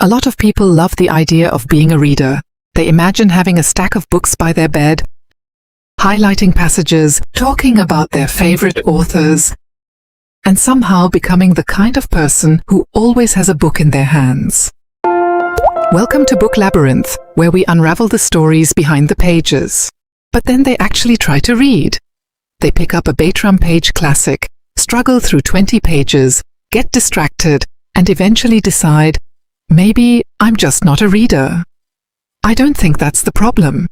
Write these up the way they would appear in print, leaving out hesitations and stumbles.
A lot of people love the idea of being a reader. They imagine having a stack of books by their bed, highlighting passages, talking about their favorite authors, and somehow becoming the kind of person who always has a book in their hands. Welcome to Book Labyrinth, where we unravel the stories behind the pages. But then they actually try to read. They pick up a Bartram page classic, struggle through 20 pages, get distracted, and eventually decide, maybe I'm just not a reader. I don't think that's the problem.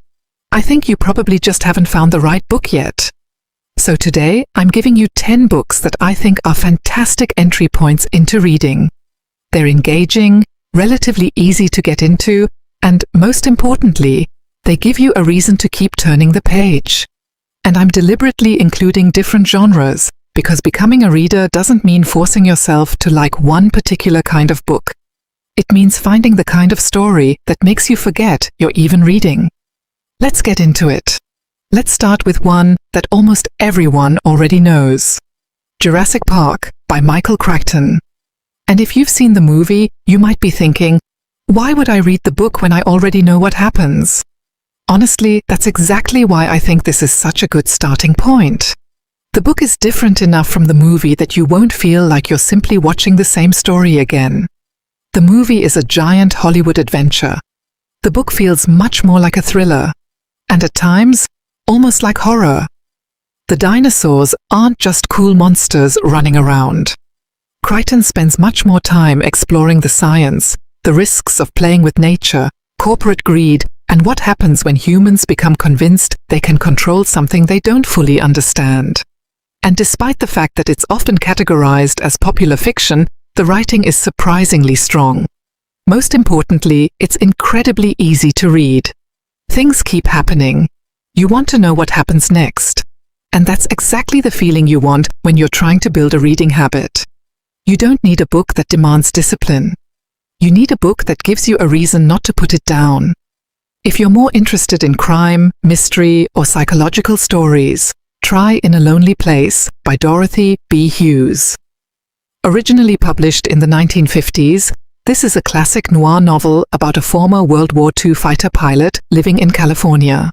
I think you probably just haven't found the right book yet. So today, I'm giving you 10 books that I think are fantastic entry points into reading. They're engaging, relatively easy to get into, and most importantly, they give you a reason to keep turning the page. And I'm deliberately including different genres, because becoming a reader doesn't mean forcing yourself to like one particular kind of book. It means finding the kind of story that makes you forget you're even reading. Let's get into it. Let's start with one that almost everyone already knows. Jurassic Park by Michael Crichton. And if you've seen the movie, you might be thinking, why would I read the book when I already know what happens? Honestly, that's exactly why I think this is such a good starting point. The book is different enough from the movie that you won't feel like you're simply watching the same story again. The movie is a giant Hollywood adventure. The book feels much more like a thriller, and at times, almost like horror. The dinosaurs aren't just cool monsters running around. Crichton spends much more time exploring the science, the risks of playing with nature, corporate greed, and what happens when humans become convinced they can control something they don't fully understand. And despite the fact that it's often categorized as popular fiction, the writing is surprisingly strong. Most importantly, it's incredibly easy to read. Things keep happening. You want to know what happens next. And that's exactly the feeling you want when you're trying to build a reading habit. You don't need a book that demands discipline. You need a book that gives you a reason not to put it down. If you're more interested in crime, mystery, or psychological stories, try In a Lonely Place by Dorothy B. Hughes. Originally published in the 1950s, this is a classic noir novel about a former World War II fighter pilot living in California.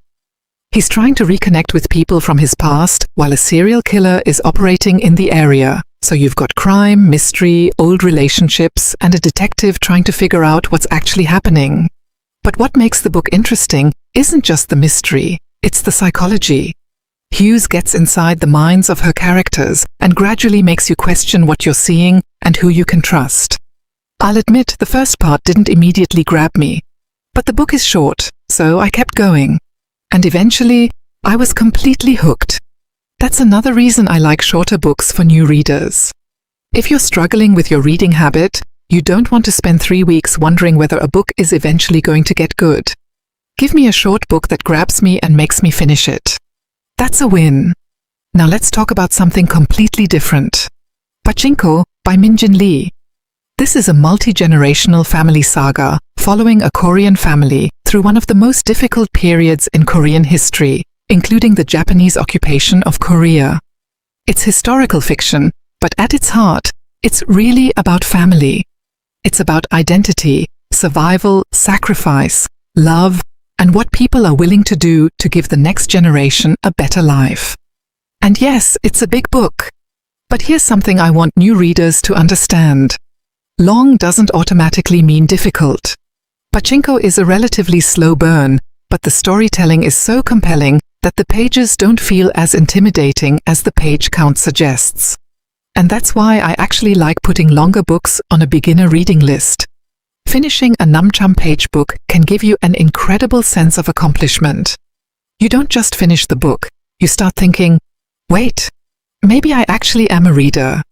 He's trying to reconnect with people from his past while a serial killer is operating in the area. So you've got crime, mystery, old relationships, and a detective trying to figure out what's actually happening. But what makes the book interesting isn't just the mystery, it's the psychology. Hughes gets inside the minds of her characters and gradually makes you question what you're seeing and who you can trust. I'll admit the first part didn't immediately grab me, but the book is short, so I kept going. And eventually, I was completely hooked. That's another reason I like shorter books for new readers. If you're struggling with your reading habit, you don't want to spend 3 weeks wondering whether a book is eventually going to get good. Give me a short book that grabs me and makes me finish it. That's a win. Now let's talk about something completely different. Pachinko by Min-Jin Lee. This is a multi-generational family saga following a Korean family through one of the most difficult periods in Korean history, including the Japanese occupation of Korea. It's historical fiction, but at its heart, it's really about family. It's about identity, survival, sacrifice, love, and what people are willing to do to give the next generation a better life. And yes, it's a big book. But here's something I want new readers to understand. Long doesn't automatically mean difficult. Pachinko is a relatively slow burn, but the storytelling is so compelling that the pages don't feel as intimidating as the page count suggests. And that's why I actually like putting longer books on a beginner reading list. Finishing a Namcham page book can give you an incredible sense of accomplishment. You don't just finish the book, you start thinking, wait, maybe I actually am a reader.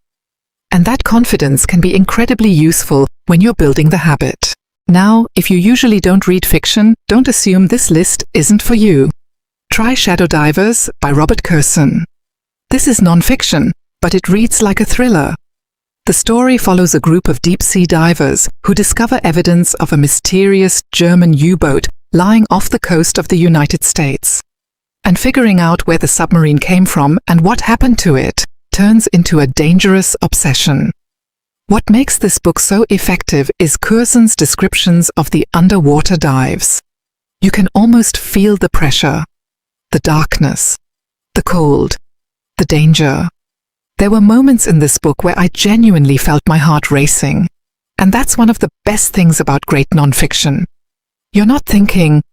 And that confidence can be incredibly useful when you're building the habit. Now, if you usually don't read fiction, don't assume this list isn't for you. Try Shadow Divers by Robert Kurson. This is nonfiction, but it reads like a thriller. The story follows a group of deep-sea divers who discover evidence of a mysterious German U-boat lying off the coast of the United States. And figuring out where the submarine came from and what happened to it turns into a dangerous obsession. What makes this book so effective is Curzon's descriptions of the underwater dives. You can almost feel the pressure, the darkness, the cold, the danger. There were moments in this book where I genuinely felt my heart racing. And that's one of the best things about great nonfiction. You're not thinking,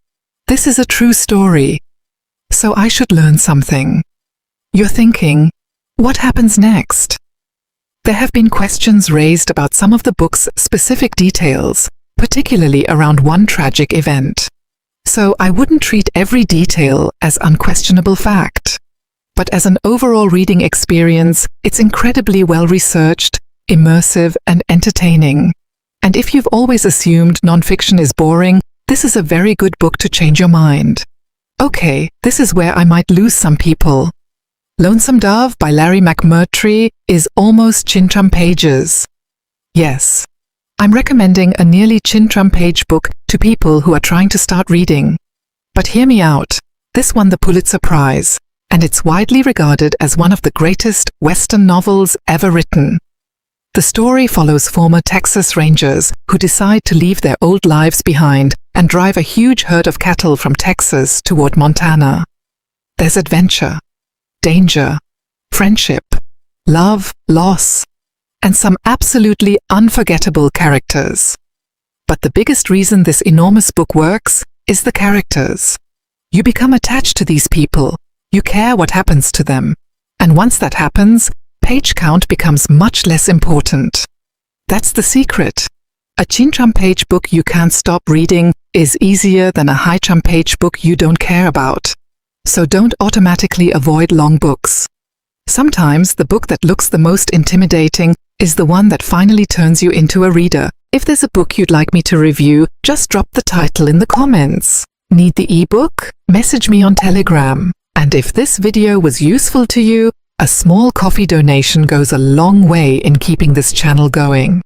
this is a true story, so I should learn something. You're thinking, what happens next? There have been questions raised about some of the book's specific details, particularly around one tragic event. So I wouldn't treat every detail as unquestionable fact. But as an overall reading experience, it's incredibly well-researched, immersive, and entertaining. And if you've always assumed nonfiction is boring, this is a very good book to change your mind. Okay, this is where I might lose some people. Lonesome Dove by Larry McMurtry is almost Chintram pages. Yes, I'm recommending a nearly Chintram page book to people who are trying to start reading. But hear me out, this won the Pulitzer Prize, and it's widely regarded as one of the greatest Western novels ever written. The story follows former Texas Rangers who decide to leave their old lives behind and drive a huge herd of cattle from Texas toward Montana. There's adventure, danger, friendship, love, loss, and some absolutely unforgettable characters. But the biggest reason this enormous book works is the characters. You become attached to these people, you care what happens to them, and once that happens, page count becomes much less important. That's the secret. A Chintram page book you can't stop reading is easier than a Highcham page book you don't care about. So don't automatically avoid long books. Sometimes the book that looks the most intimidating is the one that finally turns you into a reader. If there's a book you'd like me to review, just drop the title in the comments. Need the ebook? Message me on Telegram. And if this video was useful to you, a small coffee donation goes a long way in keeping this channel going.